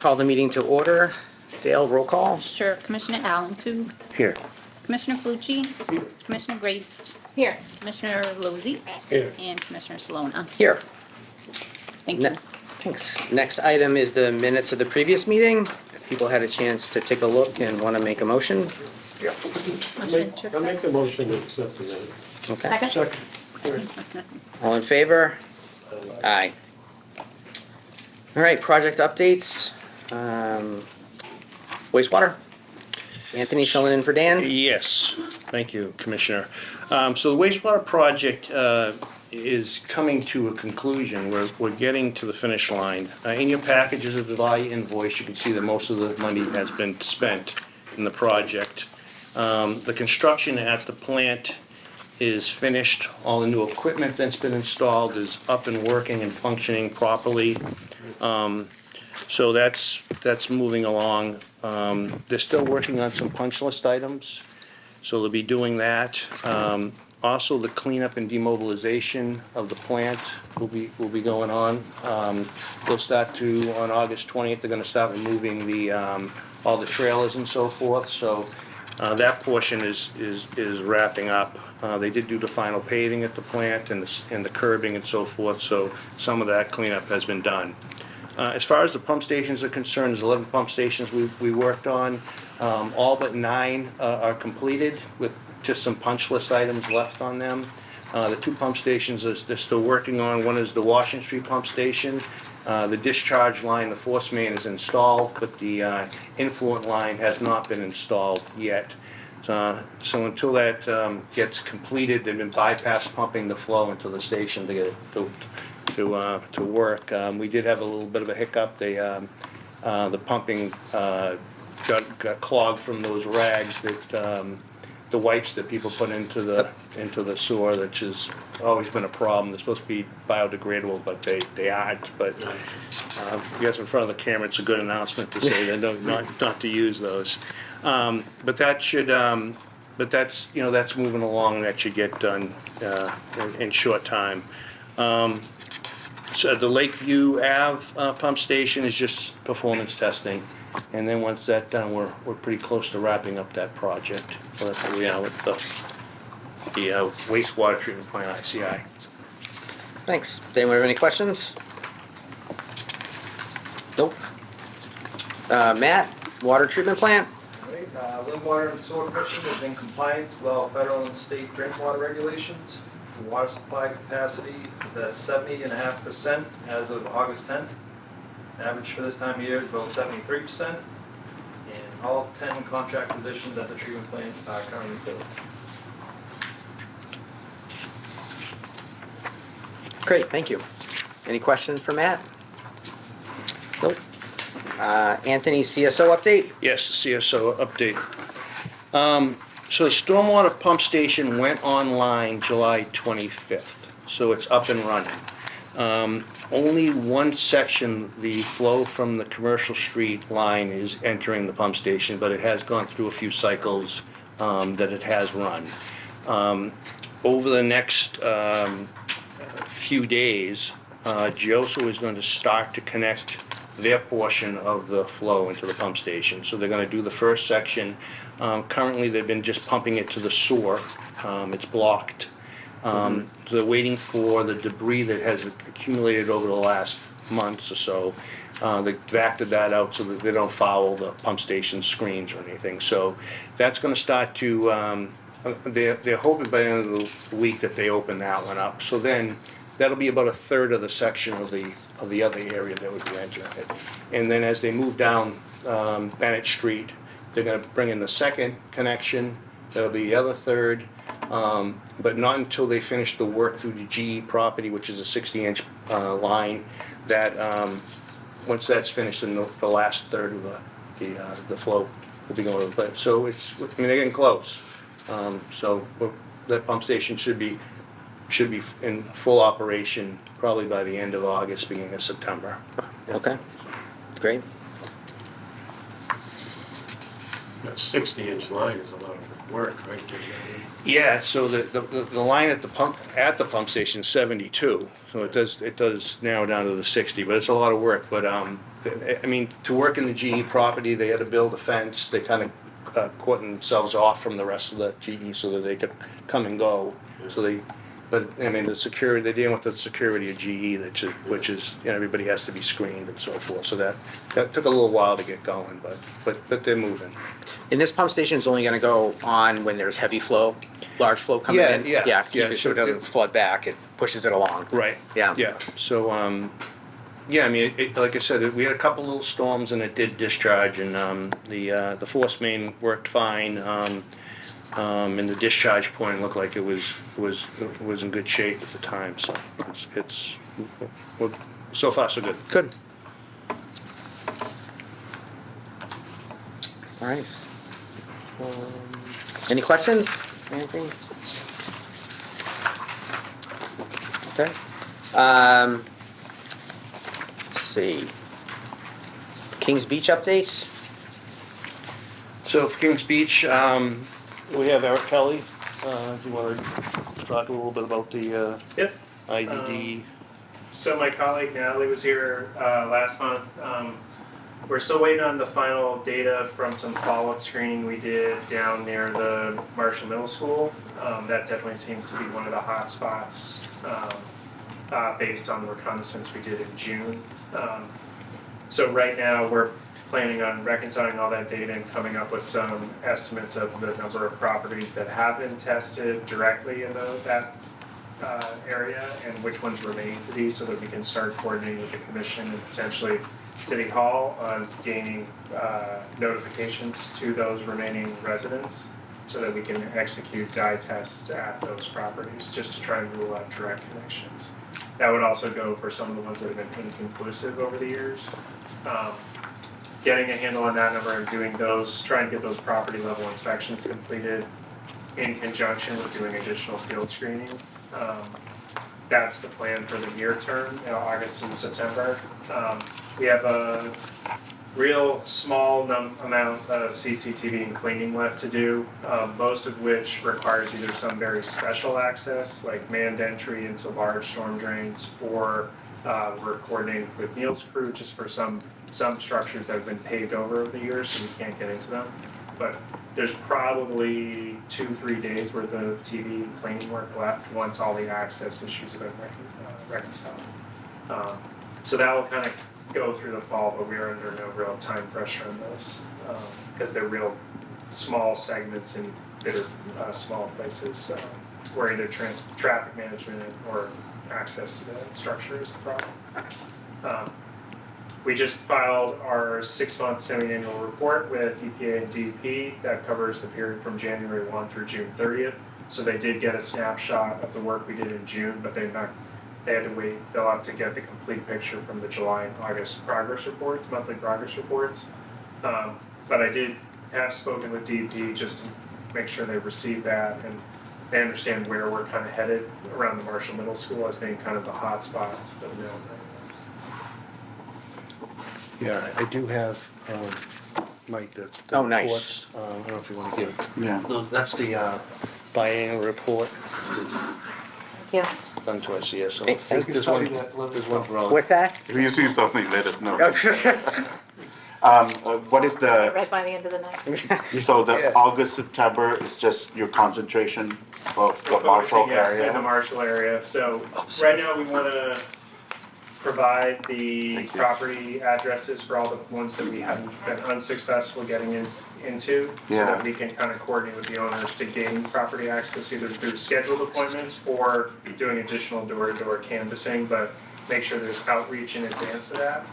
Call the meeting to order. Dale, roll call. Sure. Commissioner Allen, too. Here. Commissioner Clucci. Commissioner Grace. Here. Commissioner Lozey. Here. And Commissioner Salona. Here. Thank you. Thanks. Next item is the minutes of the previous meeting. If people had a chance to take a look and want to make a motion. Motion to I'll make accept. the motion to accept the minutes. Okay. Second? Second. All in favor? Aye. All right, project updates. Wastewater. Anthony filling in for Dan. Yes, thank you, Commissioner. So the wastewater project is coming to a conclusion. We're getting to the finish line. In your packages of the July invoice, you can see that most of the money has been spent in the project. The construction at the plant is finished. All the new equipment that's been installed is up and working and functioning properly. So that's moving along. They're still working on some punch list items, so they'll be doing that. Also, the cleanup and demobilization of the plant will be going on. They'll start to, on August 20th, they're gonna start removing the, all the trailers and so forth, so that portion is wrapping up. They did do the final paving at the plant and the curbing and so forth, so some of that cleanup has been done. As far as the pump stations are concerned, there's 11 pump stations we worked on. All but 9 are completed with just some punch list items left on them. The 2 pump stations they're still working on. One is the Washington Street pump station. The discharge line, the force main is installed, but the influent line has not been installed yet. So until that gets completed, they've been bypass pumping the flow into the station to get it to work. We did have a little bit of a hiccup. The pumping got clogged from those rags that the wipes that people put into the sewer, which has always been a problem. They're supposed to be biodegradable, but they aren't. But I guess in front of the camera, it's a good announcement to say that not to use those. But that should. But that's that's moving along. That should get done in short time. So the Lakeview Ave pump station is just performance testing, and then once that's done, we're pretty close to wrapping up that project. So that's where we are with the wastewater treatment plant ICI. Thanks. Does anyone have any questions? Nope. Matt, water treatment plant. Lynn water and sewer commission is in compliance with all federal and state drinking water regulations. The water supply capacity is at 70.5% as of August 10th. Average for this time of year is about 73%. And all 10 contract positions at the treatment plant are currently filled. Great, thank you. Any questions for Matt? Nope. Anthony, CSO update? Yes, CSO update. So the stormwater pump station went online July 25th, so it's up and running. Only one section, the flow from the commercial street line, is entering the pump station, but it has gone through a few cycles that it has run. Over the next few days, Joso is going to start to connect their portion of the flow into the pump station. So they're going to do the first section. Currently, they've been just pumping it to the sewer. It's blocked. They're waiting for the debris that has accumulated over the last months or so. They vacuumed that out so that they don't foul the pump station screens or anything. So that's going to start to, they're hoping by the end of the week that they open that one up. So then that'll be about a third of the section of the other area that would be entering it. And then as they move down Bennett Street, they're going to bring in the second connection. That'll be the other third, but not until they finish the work through the GE property, which is a 60-inch line. That once that's finished, then the last third of the flow will be going to the plant. So they're getting close. So that pump station should be in full operation probably by the end of August, beginning of September. Okay, great. That 60-inch line is a lot of work, right? Yeah, so the line at the pump station is 72, so it does narrow down to the 60, but it's a lot of work. But I mean, to work in the GE property, they had to build a fence. They kind of cut themselves off from the rest of the GE so that they could come and go. But I mean, the security, they're dealing with the security of GE, which is, you know, everybody has to be screened and so forth. So that took a little while to get going, but they're moving. And this pump station is only gonna go on when there's heavy flow, large flow coming in? Yeah. Yeah, to keep it so it doesn't flood back, it pushes it along. Right. Yeah. Yeah. So, yeah, I mean, like I said, we had a couple little storms and it did discharge, and the force main worked fine, and the discharge point looked like it was in good shape at the time. So well, so far so good. Good. All right. Any questions? Anything? Okay. Let's see. Kings Beach updates? So for Kings Beach, we have Eric Kelly. Do you want to talk a little bit about the Yep. IDD? So my colleague Natalie was here last month. We're still waiting on the final data from some follow-up screening we did down near the Marshall Middle School. That definitely seems to be one of the hot spots based on the reconnaissance we did in June. So right now we're planning on reconciling all that data and coming up with some estimates of the number of properties that have been tested directly in that area and which ones remain to be, so that we can start coordinating with the commission and potentially City Hall on gaining notifications to those remaining residents so that we can execute dye tests at those properties just to try and rule out direct connections. That would also go for some of the ones that have been inconclusive over the years. Getting a handle on that number and doing those, trying to get those property level inspections completed in conjunction with doing additional field screening. That's the plan for the near term, August and September. We have a real small amount of CCTV and cleaning left to do, most of which requires either some very special access, like manned entry into large storm drains, or we're coordinating with Neil's crew just for some structures that have been paved over the years, so we can't get into them. But there's probably 2-3 days worth of TV and cleaning work left once all the access issues have been reconciled. So that will kind of go through the fall, but we are under no real time pressure on those because they're real small segments in bitter small places where either traffic management or access to the structure is the problem. We just filed our 6-month semi-annual report with EPA and DEP that covers the period from January 1 through June 30th. So they did get a snapshot of the work we did in June, but they had to wait, they'll have to get the complete picture from the July and August progress reports, monthly progress reports. But I have spoken with DEP just to make sure they received that and they understand where we're kind of headed around the Marshall Middle School as being kind of the hot spot for the mill. Yeah, I do have, Mike, the Oh, nice. reports. I don't know if you want to give it. Yeah. No, that's the biannual report Yeah. done to us here, so. Thank you. There's one for all. What's that? If you see something, let us know. Oh, What is the, Right by the end of the night. so the August, September is just your concentration of the Marshall Focusing, yeah, in the area? Marshall area. So right now we want to provide the Thank you. property addresses for all the ones that we haven't been unsuccessful getting into. So Yeah. that we can kind of coordinate with the owners to gain property access either through scheduled appointments or doing additional door-to-door canvassing, but make sure there's outreach in advance of that.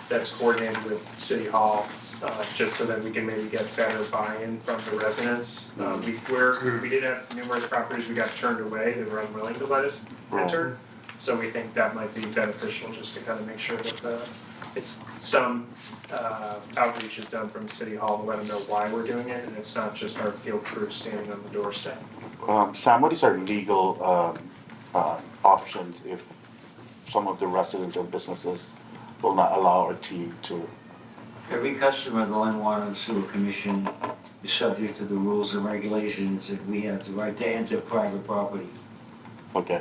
That's coordinated with City Hall, just so that we can maybe get better buy-in from the residents. We did have numerous properties we got turned away, they were unwilling to let us enter. So we think that might be beneficial just to kind of make sure that it's some outreach is done from City Hall to let them know why we're doing it, and it's not just our field crew standing on the doorstep. Sam, what is our legal options if some of the residents and businesses will not allow our team to Every customer of the Lynn Water and Sewer Commission is subject to the rules and regulations that we have the right to enter private property. Okay.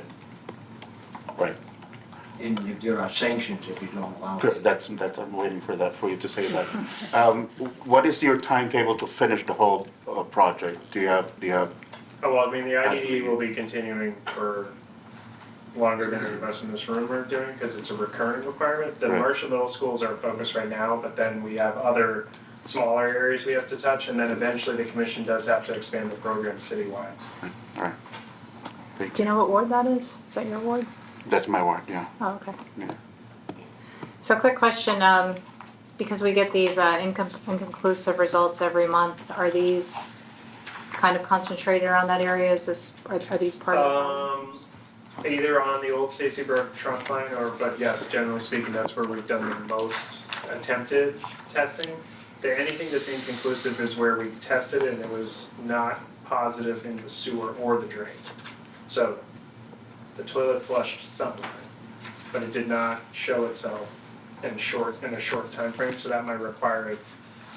Right. And if there are sanctions if you don't allow Good, it. that's, I'm waiting for that, for you to say that. What is your timetable to finish the whole project? Do you have, Oh, well, I mean, the IDE will be continuing for longer than any of us in this room are doing, because it's a recurring requirement. The Right. Marshall Middle Schools are focused right now, but then we have other smaller areas we have to touch, and then eventually the commission does have to expand the program citywide. all right. Thank Do you know what ward that is? Is that your ward? That's my word, yeah. Oh, okay. Yeah. So quick question, because we get these inconclusive results every month, are these kind of concentrated around that area? Is this, are these part of? Either on the old Stacy Brook trunk line or, but yes, generally speaking, that's where we've done the most attempted testing. Anything that's inconclusive is where we tested it and it was not positive in the sewer or the drain. So the toilet flushed something, but it did not show itself in a short time frame. So that might require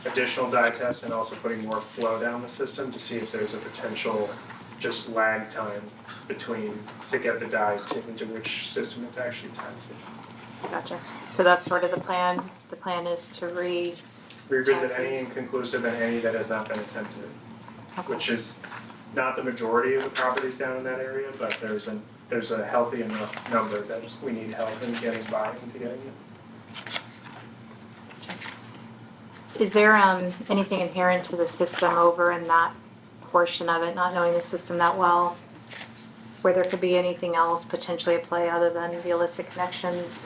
additional dye tests and also putting more flow down the system to see if there's a potential just lag time between, to get the dye into which system it's actually tied to. Gotcha. So that's sort of the plan. The plan is to Revisit any inconclusive and any that has not been attempted, which is not the majority of the properties down in that area, but there's a healthy enough number that we need help in getting by into getting it. Is there anything inherent to the system over in that portion of it, not knowing the system that well, where there could be anything else potentially at play other than the illicit connections?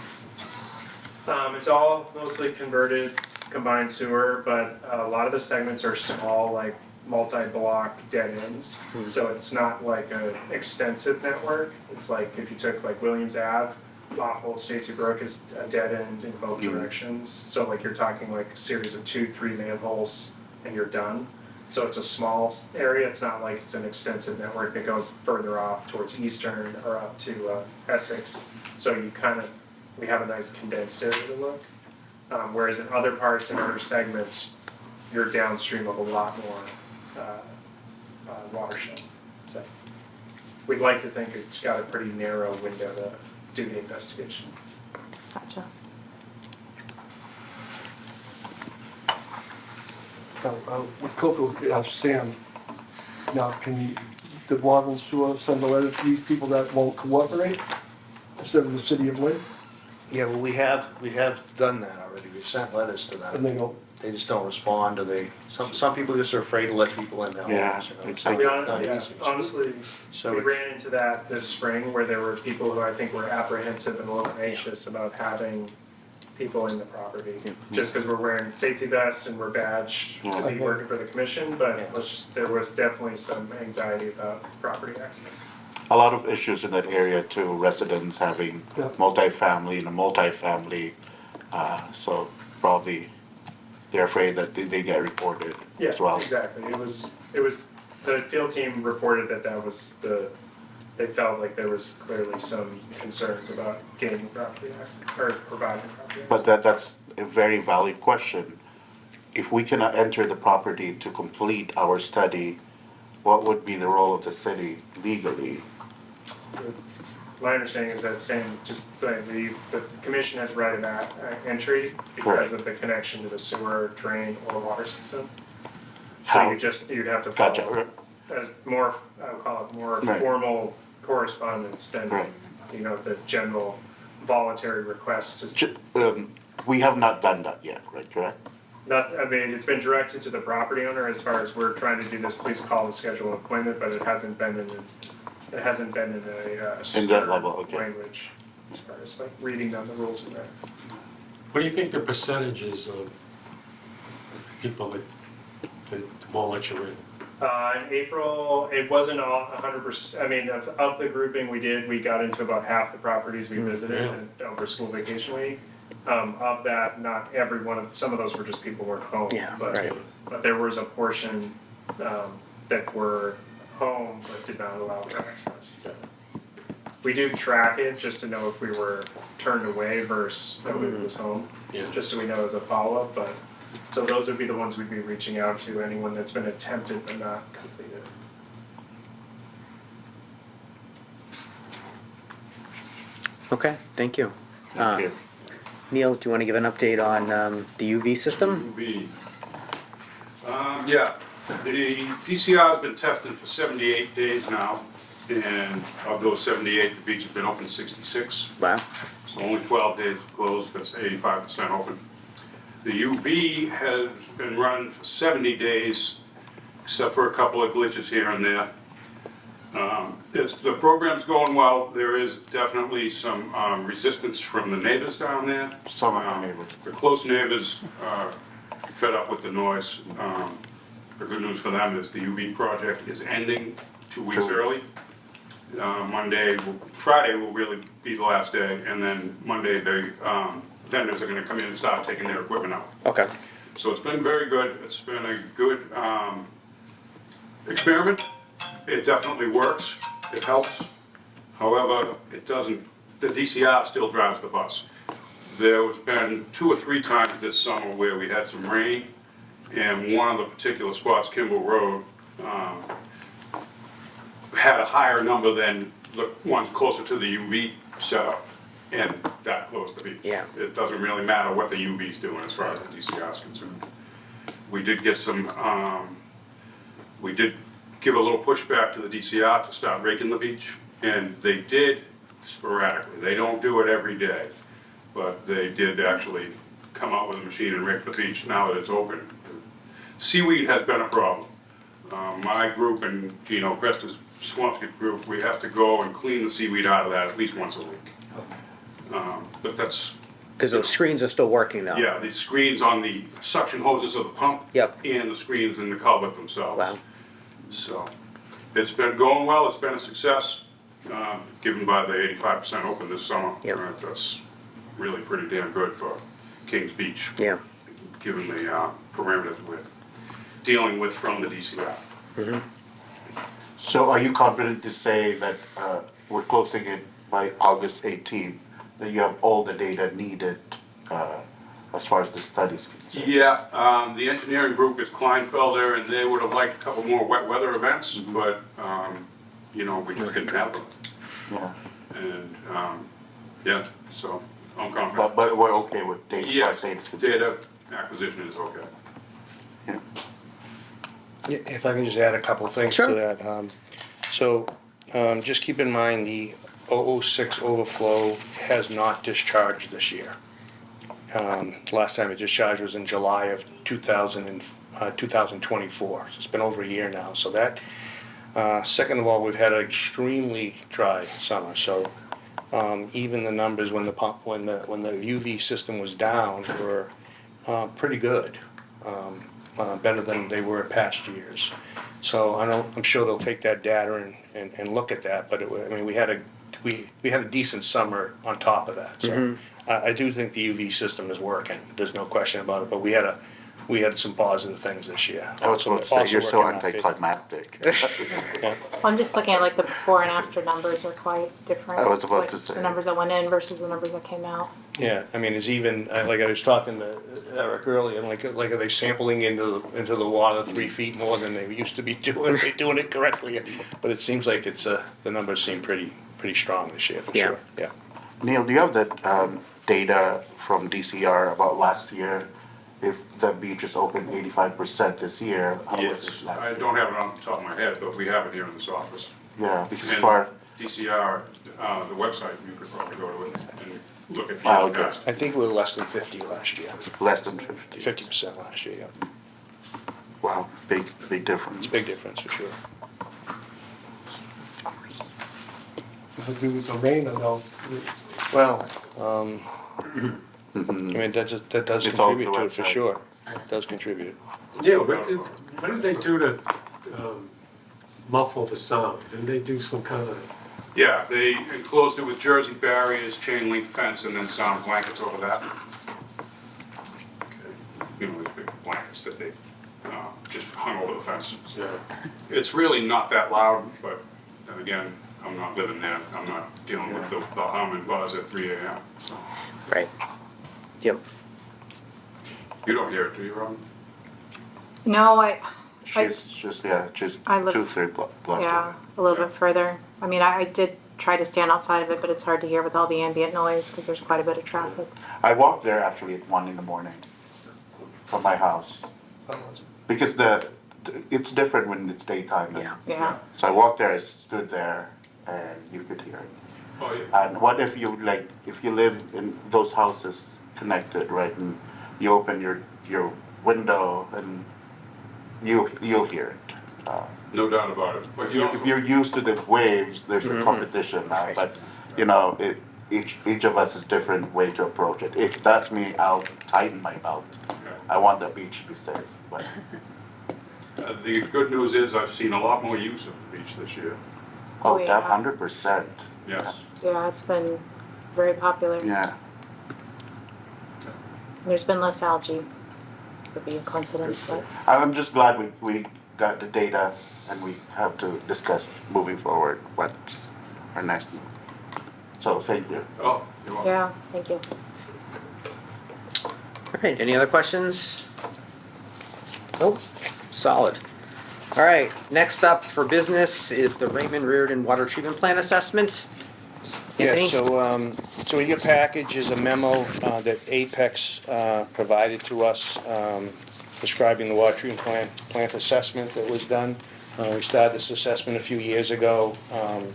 It's all mostly converted combined sewer, but a lot of the segments are small, like multi-block dead ends. So it's not like an extensive network. It's like if you took like Williams Ave, off Old Stacy Brook is a dead end in both directions. So like you're talking like a series of 2-3 manholes and you're done. So it's a small area. It's not like it's an extensive network that goes further off towards Eastern or up to Essex. So we have a nice condensed area to look. Whereas in other parts and other segments, you're downstream of a lot more watershed. So we'd like to think it's got a pretty narrow window to do the investigation. Gotcha. With Coco, Sam, now can the water and sewer send a letter to these people that won't cooperate instead of the city of Lynn? Yeah, well, we have done that already. We've sent letters to And them. they go, They just don't respond, or some people just are afraid to let people in their Yeah, homes, you know. To be honest, Not yeah, easy. honestly, So we it's- ran into that this spring where there were people who I think were apprehensive and a little anxious about having people in the property. Just because we're wearing safety vests and we're badged to be working for the commission, but there was definitely some anxiety about property access. A lot of issues in that area too, residents having Yeah. multifamily and a multifamily, so probably they're afraid that they get reported as well. Yeah, exactly. It was, the field team reported that was they felt like there was clearly some concerns about gaining property access, or providing property access. But that's a very valid question. If we cannot enter the property to complete our study, what would be the role of the city legally? My understanding is that the commission has right of entry because of the connection to the sewer, drain, or water system. So How? you'd have to follow Gotcha. as more, I would call it more Right. formal correspondence than, Right. the general voluntary request to. We have not done that yet, right, correct? It's been directed to the property owner as far as we're trying to do this, please call and schedule an appointment, but it hasn't been in a stern level, okay. language as far as like reading down the rules and regs. What do you think the percentage is of people that won't let you in? In April, it wasn't all 100%, of the grouping we got into about half the properties we visited over school vacation week. Of that, not every some of those were just people weren't home. Yeah, right. But there was a portion that were home but did not allow their access. We do track it just to know if we were turned away versus nobody was home, Yeah. just so we know as a follow-up, but So those would be the ones we'd be reaching out to, anyone that's been attempted but not completed. Okay, thank you. Thank you. Neil, do you want to give an update on the UV system? UV. Yeah, the DCR has been tested for 78 days now, and of those 78, the beach has been open 66. Wow. So only 12 days closed, that's 85% open. The UV has been run for 70 days, except for a couple of glitches here and there. The program's going well. There is definitely some resistance from the neighbors down there. Some of our neighbors. The close neighbors are fed up with the noise. The good news for them is the UV project is ending 2 weeks early. Friday will really be the last day, and then Monday, vendors are gonna come in and start taking their equipment out. Okay. So it's been very good. It's been a good experiment. It definitely works. It helps. However, it doesn't, the DCR still drives the bus. There's been 2 or 3 times this summer where we had some rain, and one of the particular spots, Kimball Road, had a higher number than the ones closer to the UV setup, and that closed the beach. Yeah. It doesn't really matter what the UV's doing as far as the DCR is concerned. We did get some, we did give a little pushback to the DCR to start raking the beach, and they did sporadically. They don't do it every day, but they did actually come out with a machine and rake the beach now that it's open. Seaweed has been a problem. My group and Gino Cresta's Swampscott group, we have to go and clean the seaweed out of that at least once a week. But that's, Because those screens are still working though. yeah, the screens on the suction hoses of the pump. Yep. And the screens in the culvert themselves. Wow. So, it's been going well, it's been a success, given by the 85% open this summer. Yep. That's really pretty damn good for Kings Beach, Yeah. given the parameters we're dealing with from the DCR. So are you confident to say that we're closing it by August 18th, that you have all the data needed as far as the studies concerned? Yeah, the engineering group is Kleinfelder, and they would have liked a couple more wet weather events, but, you know, we just didn't have them. Yeah. And, yeah, so I'm confident. But we're okay with data, as far as Yes, data's concerned? data acquisition is okay. Yeah. Yeah, if I can just add a couple of things Sure. to that. Just keep in mind, the 006 overflow has not discharged this year. Last time it discharged was in July of 2024. So it's been over a year now. So that, second of all, we've had an extremely dry summer. So even the numbers when the pump, when the UV system was down were pretty good. Better than they were in past years. So I'm sure they'll take that data and look at that, but I mean, we had a decent summer on top of that. So I do think the UV system is working, there's no question about it, but we had some positive things this year. I was about to say, you're so anticlimactic. I'm just looking at like the before and after numbers are quite different. I was about like to say. The numbers that went in versus the numbers that came out. Yeah, I mean, it's even, like I was talking to Eric earlier, like are they sampling into the water 3 feet more than they used to be doing? Are they doing it correctly? But it seems like it's, the numbers seem pretty strong this year, for Yeah. sure, yeah. Neil, do you have that data from DCR about last year? If the beach is open 85% this year, how was Yes, it last I year? don't have it on the top of my head, but we have it here in this office. Yeah, because And for, DCR, the website, you could probably go to it and look at the Ah, okay. past. I think we were less than 50 last year, less than 50. 50% last year, yeah. Wow, big difference. It's a big difference, for sure. Does it do with the rain or no? Well, I mean, that does It's all contribute to it, for website. sure. It does contribute. Yeah, what did they do to muffle the sound? Didn't they do some kind of, Yeah, they enclosed it with Jersey barriers, chain link fence, and then sound blankets over that. You know, these big blankets that they just hung over the fence. yeah, It's really not that loud, but then again, I'm not living there. I'm not dealing with the hum and buzz at 3 a.m. So Right. Yep. you don't hear it, do you, Robin? No, She's I live- 2-3 blocks yeah, away. a little bit further. I mean, I did try to stand outside of it, but it's hard to hear with all the ambient noise because there's quite a bit of traffic. I walked there actually at 1 in the morning from my house. Because it's different when it's daytime. Yeah. Yeah. So I walked there, I stood there, and you could hear it. Oh, yeah. And what if you live in those houses connected, right? And you open your window and you'll hear it. No doubt about it. But you If also, you're used to the waves, there's a competition now, Right. but each of us is different way to approach it. If that's me, I'll tighten my belt. I want the beach to be safe, but the good news is I've seen a lot more use of the beach this year. Oh, oh, yeah. 100%. Yes. Yeah, it's been very popular. Yeah. There's been less algae. Could be a coincidence, but I'm just glad we got the data and we have to discuss moving forward what's our next move. So thank you. Oh, you're welcome. yeah, thank you. All right, any other questions? Nope, solid. All right, next up for business is the Raymond Reardon Water Treatment Plant Assessment. Anthony? Yeah, so in your package is a memo that Apex provided to us describing the water treatment plant assessment that was done. We started this assessment a few years ago,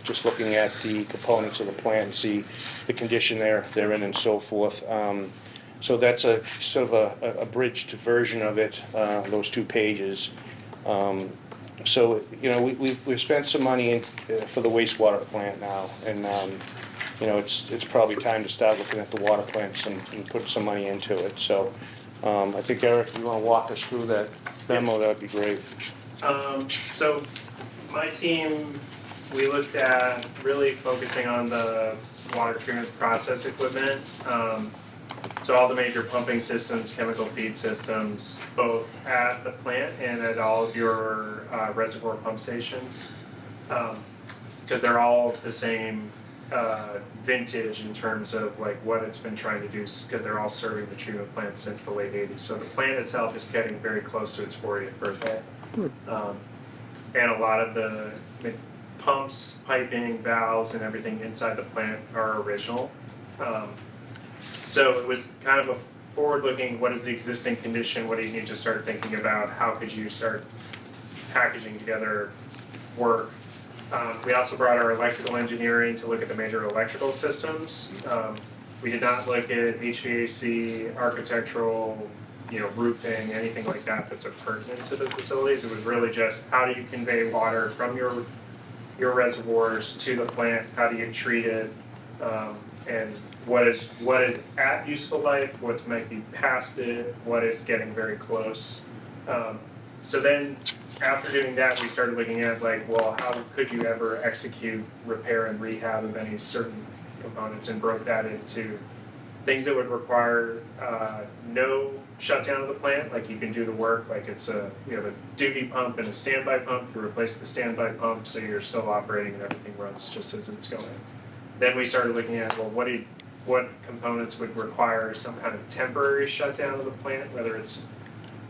just looking at the components of the plant, see the condition they're in and so forth. So that's a sort of a abridged version of it, those 2 pages. So, you know, we've spent some money for the wastewater plant now, and, you know, it's probably time to start looking at the water plants and put some money into it. So I think, Eric, if you want to walk us through that demo, that would be great. So my team, we looked at really focusing on the water treatment process equipment. So all the major pumping systems, chemical feed systems, both at the plant and at all of your reservoir pump stations. Because they're all the same vintage in terms of like what it's been trying to do, because they're all serving the treatment plant since the late 80s. So the plant itself is getting very close to its 40th birthday. And a lot of the pumps, piping, valves, and everything inside the plant are original. So it was kind of a forward-looking, what is the existing condition, what do you need to start thinking about, how could you start packaging together work. We also brought our electrical engineering to look at the major electrical systems. We did not look at HVAC, architectural, roofing, anything like that that's pertinent to the facilities. It was really just how do you convey water from your reservoirs to the plant, how do you treat it, and what is at useful life, what might be past it, what is getting very close. So then after doing that, we started looking at how could you ever execute repair and rehab of any certain components, and broke that into things that would require no shutdown of the plant, like you can do the work, like it's a duty pump and a standby pump, you replace the standby pump so you're still operating and everything runs just as it's going. Then we started looking at, what components would require some kind of temporary shutdown of the plant, whether it's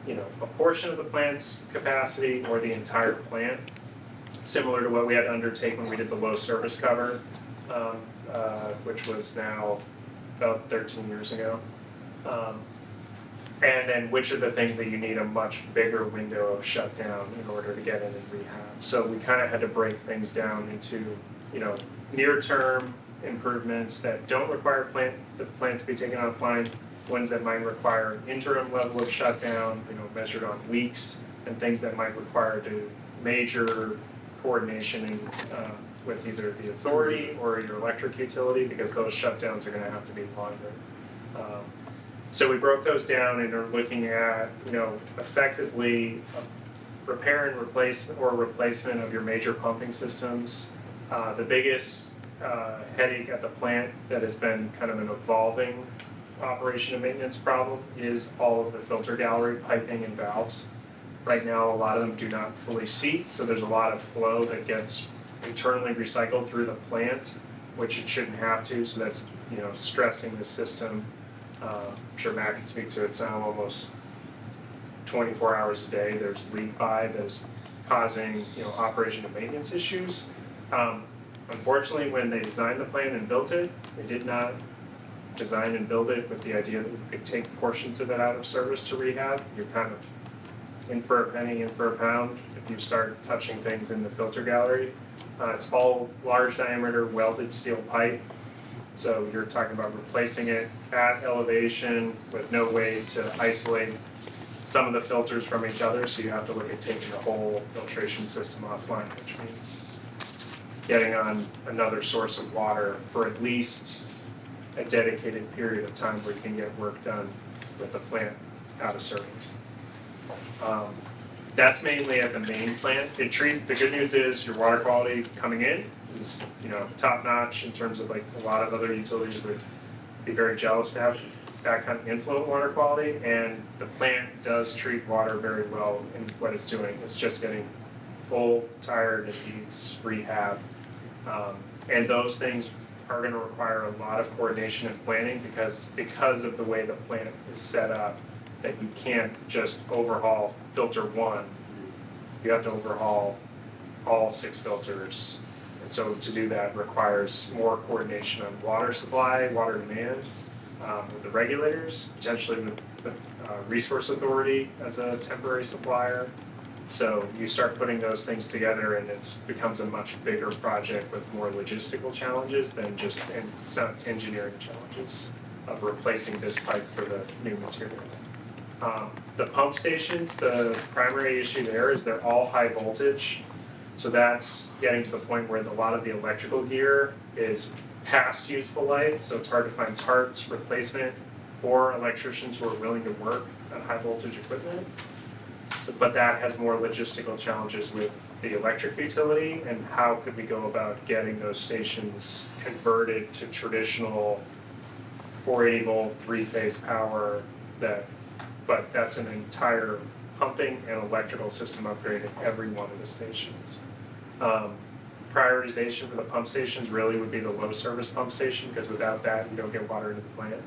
a portion of the plant's capacity or the entire plant, similar to what we had to undertake when we did the low service cover, which was now about 13 years ago. And then which are the things that you need a much bigger window of shutdown in order to get in and rehab. So we kind of had to break things down into, near-term improvements that don't require the plant to be taken offline, ones that might require an interim level of shutdown, measured on weeks, and things that might require major coordination with either the authority or your electric utility, because those shutdowns are going to have to be longer. So we broke those down and are looking at, effectively repair and replacement of your major pumping systems. The biggest headache at the plant that has been kind of an evolving operation and maintenance problem is all of the filter gallery piping and valves. Right now, a lot of them do not fully seat, so there's a lot of flow that gets internally recycled through the plant, which it shouldn't have to, so that's, stressing the system. I'm sure Matt can speak to it, it's now almost 24 hours a day, there's leak by that's causing, operation and maintenance issues. Unfortunately, when they designed the plant and built it, they did not design and build it with the idea that we could take portions of it out of service to rehab. You're kind of in for a penny, in for a pound if you start touching things in the filter gallery. It's all large diameter welded steel pipe. So you're talking about replacing it at elevation with no way to isolate some of the filters from each other. So you have to look at taking the whole filtration system offline, which means getting on another source of water for at least a dedicated period of time where you can get work done with the plant out of service. That's mainly at the main plant. The good news is your water quality coming in is, top notch in terms of like a lot of other utilities would be very jealous to have that kind of inflow in water quality. And the plant does treat water very well in what it's doing. It's just getting old, tired, and needs rehab. And those things are gonna require a lot of coordination and planning because of the way the plant is set up, that you can't just overhaul filter one. You have to overhaul all 6 filters. And so to do that requires more coordination on water supply, water demand, with the regulators, potentially with the resource authority as a temporary supplier. So you start putting those things together and it becomes a much bigger project with more logistical challenges than just some engineering challenges of replacing this pipe for the new material. The pump stations, the primary issue there is they're all high voltage. So that's getting to the point where a lot of the electrical gear is past useful life. So it's hard to find parts, replacement, or electricians who are willing to work on high voltage equipment. But that has more logistical challenges with the electric utility and how could we go about getting those stations converted to traditional 480 volt 3-phase power but that's an entire pumping and electrical system upgrade at every one of the stations. Prioritization for the pump stations really would be the low service pump station because without that you don't get water into the plant.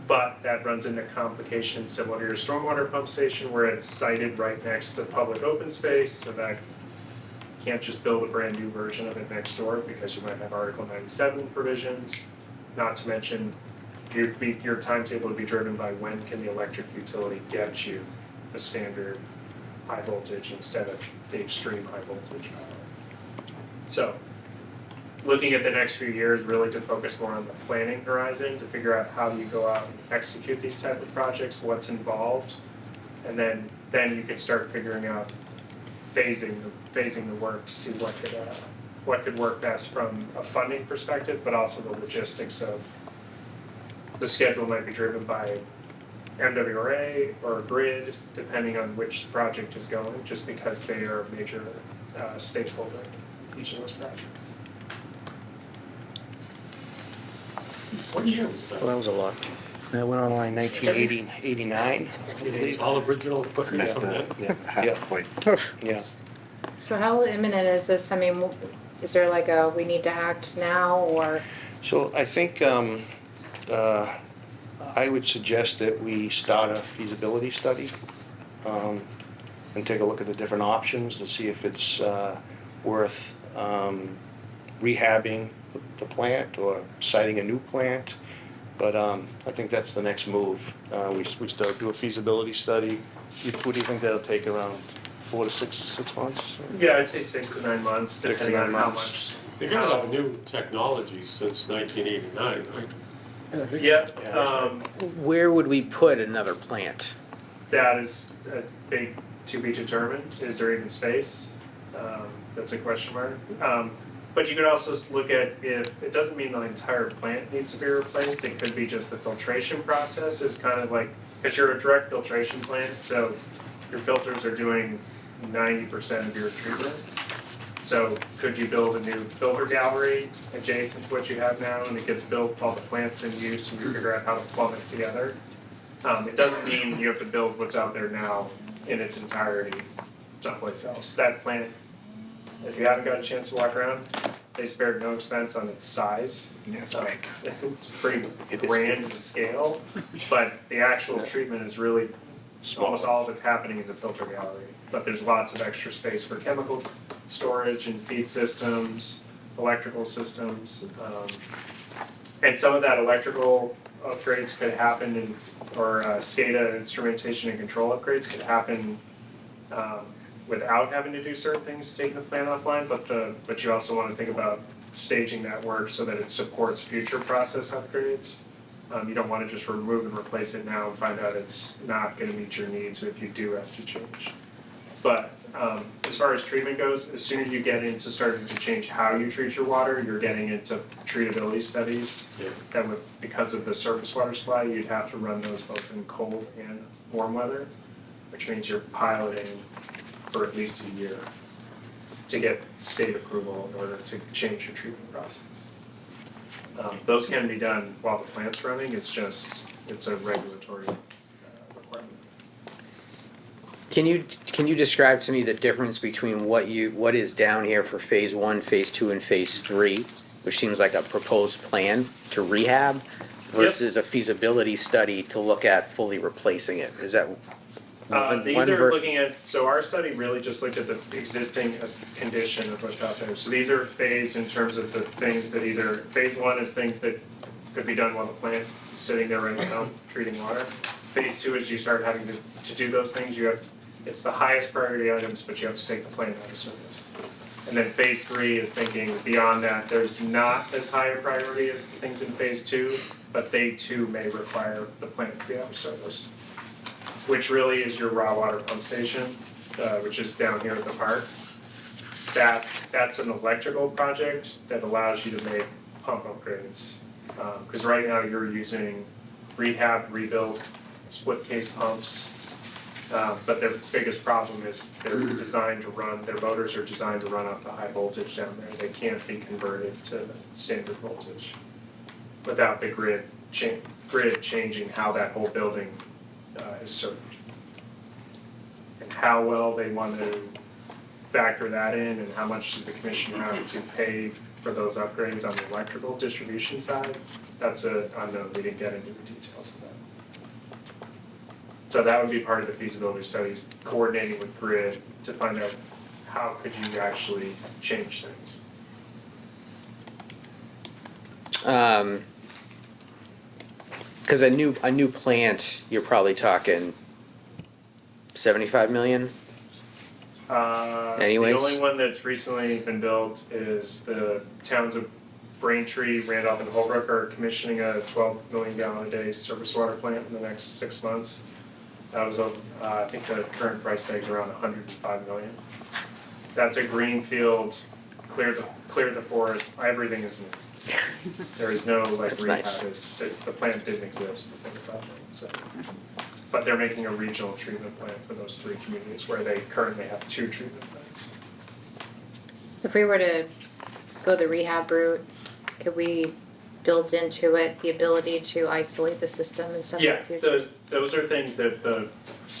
But that runs into complications similar to your stormwater pump station where it's sited right next to public open space so that you can't just build a brand new version of it next door because you might have Article 97 provisions. Not to mention your timetable would be driven by when can the electric utility get you the standard high voltage instead of the extreme high voltage power. So looking at the next few years really to focus more on the planning horizon to figure out how do you go out and execute these type of projects, what's involved, and then you can start figuring out phasing the work to see what could work best from a funding perspective, but also the logistics of the schedule might be driven by MWRA or grid, depending on which project is going, just because they are a major stakeholder in each of those projects. What year was that? Well, that was a lot. That went online 1980, 89, I believe. It's all original equipment That's from the, then? yeah, halfway. Yeah. So how imminent is this? I mean, is there like a, we need to act now or? So I think I would suggest that we start a feasibility study and take a look at the different options to see if it's worth rehabbing the plant or siting a new plant. But I think that's the next move. We start do a feasibility study. What do you think that'll take, around 4 to 6 months? Yeah, I'd say 6 to 9 months, 6 to depending 9 on how months. much. They're gonna have new technology since 1989, right? Yeah, Where would we put another plant? that is a big to be determined. Is there even space? That's a question mark. But you could also look at if, it doesn't mean the entire plant needs to be replaced, it could be just the filtration process is kind of like, because you're a direct filtration plant, so your filters are doing 90% of your treatment. So could you build a new filter gallery adjacent to what you have now and it gets built while the plant's in use and you figure out how to plumb it together? It doesn't mean you have to build what's out there now in its entirety someplace else. That plant, if you haven't got a chance to walk around, they spared no expense on its size. Yeah, it's big. It's pretty It is grand big. in scale, but the actual treatment is really almost all of it's happening in the filter gallery, but there's lots of extra space for chemical storage and feed systems, electrical systems. And some of that electrical upgrades could happen or SCADA instrumentation and control upgrades could happen without having to do certain things, taking the plant offline, but you also want to think about staging that work so that it supports future process upgrades. You don't want to just remove and replace it now and find out it's not going to meet your needs if you do have to change. But as far as treatment goes, as soon as you get into starting to change how you treat your water, you're getting into treatability studies that would, because of the surface water supply, you'd have to run those both in cold and warm weather, which means you're piloting for at least a year to get state approval in order to change your treatment process. Those can be done while the plant's running, it's a regulatory requirement. Can you describe to me the difference between what is down here for phase 1, phase 2, and phase 3, which seems like a proposed plan to rehab, versus a feasibility study to look at fully replacing it? Is that These are looking at, so our study really just looked at the existing condition of what's out there. So these are phased in terms of the things that either, phase 1 is things that could be done while the plant is sitting there right now, treating water. Phase 2 is you start having to do those things, it's the highest priority items, but you have to take the plant out of service. And then phase 3 is thinking beyond that, there's not as high a priority as the things in phase 2, but they too may require the plant to be out of service, which really is your raw water pump station, which is down here at the park. That's an electrical project that allows you to make pump upgrades. Because right now you're using rehab, rebuilt, split case pumps. But their biggest problem is they're designed to run, their motors are designed to run off the high voltage down there. They can't be converted to standard voltage without the grid changing how that whole building is served. And how well they want to factor that in and how much does the commission have to pay for those upgrades on the electrical distribution side, that's an unknown. We didn't get into the details of that. So that would be part of the feasibility studies, coordinating with grid to find out how could you actually change things. Because a new plant, you're probably talking 75 million. Anyways. The only one that's recently been built is the towns of Braintree, Randolph, and Holbrook are commissioning a 12 million gallon a day surface water plant in the next 6 months. That was I think the current price tag is around 105 million. That's a greenfield, clear the forest, everything is new. There is no like rehab, nice. The plant didn't exist before the project, so. But they're making a regional treatment plant for those 3 communities where they currently have 2 treatment plants. If we were to go the rehab route, could we build into it the ability to isolate the system in some future? Those are things that the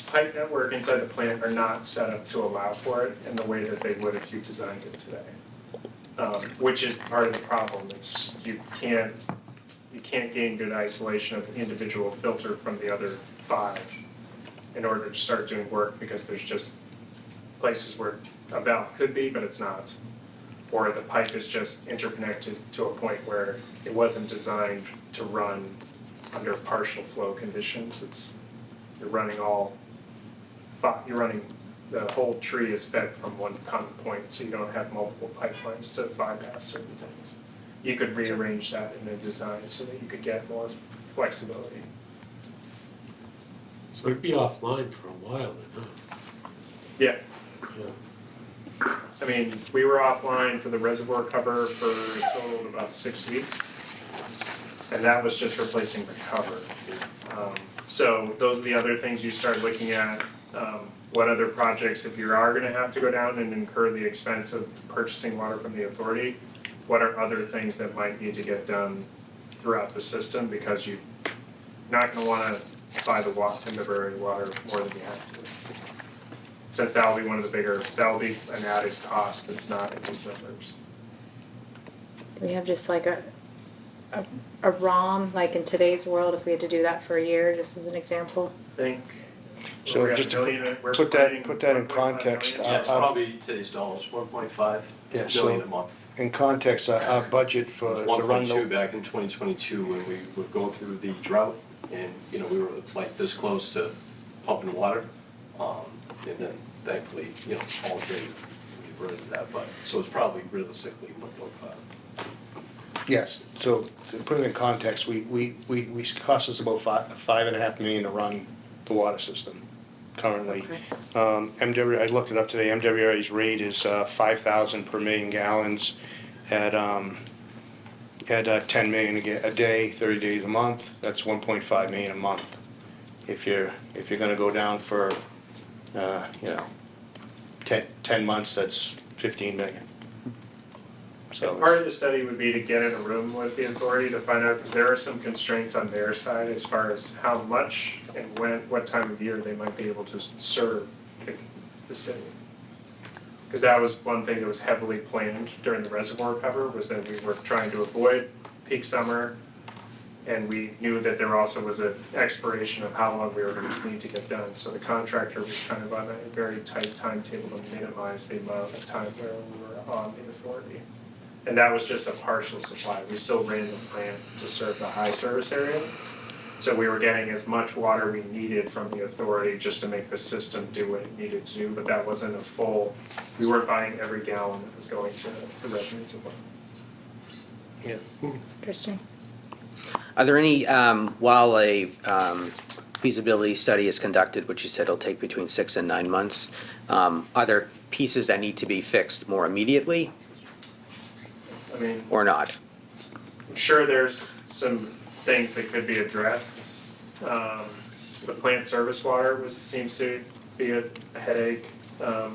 pipe network inside the plant are not set up to allow for it in the way that they would if you designed it today. Which is part of the problem. It's you can't gain good isolation of the individual filter from the other 5 in order to start doing work because there's just places where a valve could be, but it's not. Or the pipe is just interconnected to a point where it wasn't designed to run under partial flow conditions. You're running the whole tree is fed from one common point, so you don't have multiple pipelines to bypass certain things. You could rearrange that in the design so that you could get more flexibility. So it'd be offline for a while then, huh? Yeah. Yeah. I mean, we were offline for the reservoir cover for a total of about 6 weeks. And that was just replacing the cover. So those are the other things you start looking at. What other projects, if you are gonna have to go down and incur the expense of purchasing water from the authority, what are other things that might need to get done throughout the system? Because you're not gonna wanna buy the Timberberry water more than you have to. Since that will be one of the bigger, that will be an added cost that's not in these numbers. Do we have just like a ROM, like in today's world, if we had to do that for a year, just as an example? I think So We're at just a million, we're put planning that in 1.5 context. million. Yeah, it's probably today's dollars, 1.5 Yeah, billion a so month. in context, our budget It for, was to run 1.2 the, back in 2022 when we were going through the drought, and, you know, we were like this close to pumping water. And then thankfully, you know, all day we reverted that, but, so it's probably realistically 1.5. yes, so to put it in context, we cost us about 5.5 million to run the water system currently. MW, I looked it up today, MWRA's rate is 5,000 per million gallons at 10 million a day, 30 days a month, that's 1.5 million a month. If you're gonna go down for, you know, 10 months, that's 15 million. So, Part of the study would be to get in a room with the authority to find out, because there are some constraints on their side as far as how much and when, what time of year they might be able to serve the city. Because that was one thing that was heavily planned during the reservoir cover, was that we were trying to avoid peak summer. And we knew that there also was an expiration of how long we were going to need to get done. So the contractor was kind of on a very tight timetable to minimize the amount of time where we were on the authority. And that was just a partial supply. We still ran the plant to serve the high service area. So we were getting as much water we needed from the authority just to make the system do what it needed to do, but that wasn't a full, we weren't buying every gallon that was going to the residents of Lynn. yeah. Interesting. Are there any, while a feasibility study is conducted, which you said will take between 6 and 9 months, are there pieces that need to be fixed more immediately I mean, or not? I'm sure there's some things that could be addressed. The plant service water seems to be a headache, but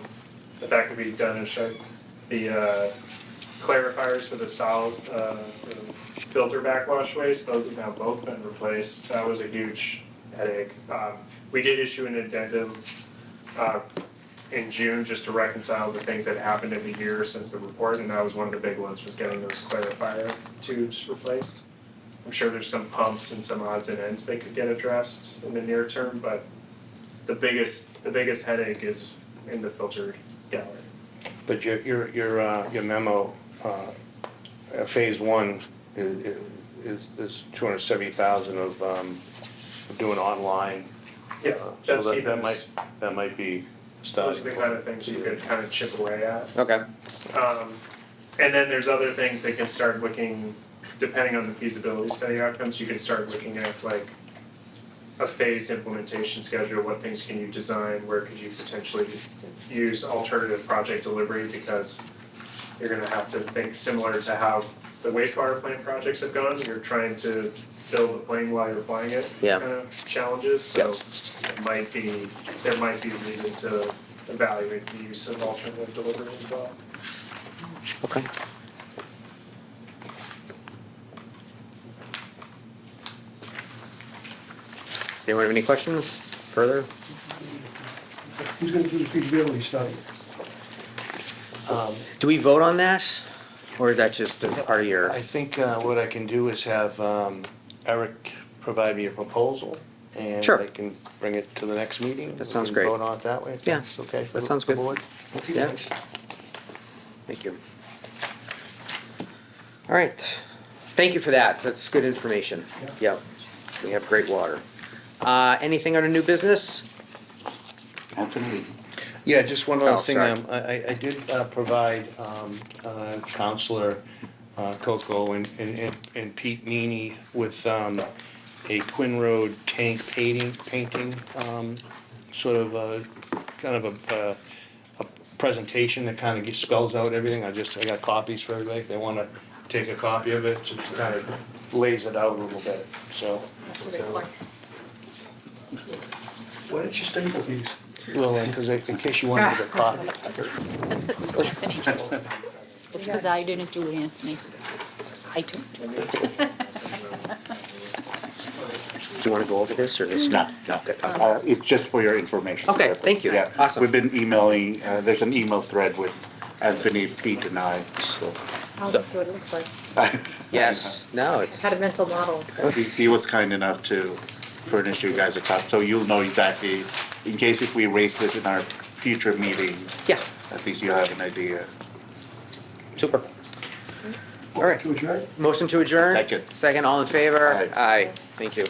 that could be done in shape. The clarifiers for the solid, filter backwash waste, those have now both been replaced. That was a huge headache. We did issue an addendum in June just to reconcile the things that happened in the year since the report, and that was one of the big ones, was getting those clarifier tubes replaced. I'm sure there's some pumps and some odds and ends they could get addressed in the near term, but the biggest headache is in the filter gallery. But your memo, phase one is 270,000 of doing online. Yeah, that's So keeping that us, might be those are starting. the kind of things you could kind of chip away at. Okay. And then there's other things that can start looking, depending on the feasibility study outcomes, you can start looking at like a phased implementation schedule, what things can you design, where could you potentially use alternative project delivery, because you're gonna have to think similar to how the wastewater plant projects have gone, you're trying to build the plane while you're flying it, Yeah. kind of challenges, so there might be a reason to evaluate the use of alternative delivery as well. Okay. Does anyone have any questions further? Who's gonna do the feasibility study? Do we vote on that? Or is that just as part of your, I think what I can do is have Eric provide me a proposal, and Sure. I can bring it to the next meeting. That sounds We great. can vote on it that way, if Yeah, that's okay for that sounds the good. board? yeah? Thank you. All right, thank you for that, that's good information. Yep, we have great water. Anything under new business? Anthony, Yeah, just one other Oh, thing, sorry. I did provide Counselor Coco and Pete Meany with a Quinn Road tank painting, sort of kind of a presentation that kind of spells out everything. I got copies for everybody, if they wanna take a copy of it, just kind of lays it out a little bit, so. That's a report. Why don't you staple these? Well, because in case you wanted a copy. That's good, Anthony. It's because I didn't do it, Anthony. 'Cause I didn't do it. Do you wanna go over this, or this? no, it's just for your information. Okay, thank you. Yeah, Awesome. we've been emailing, there's an email thread with Anthony, Pete, and I, so. Oh, that's what it looks like. Yes, no, it's, Had a mental model. He was kind enough to furnish you guys a copy, so you'll know exactly in case if we raise this in our future meetings, Yeah, at least you have an idea. super. All right. To adjourn? Motion to adjourn? Second. Second, all in favor? Aye. Aye, thank you.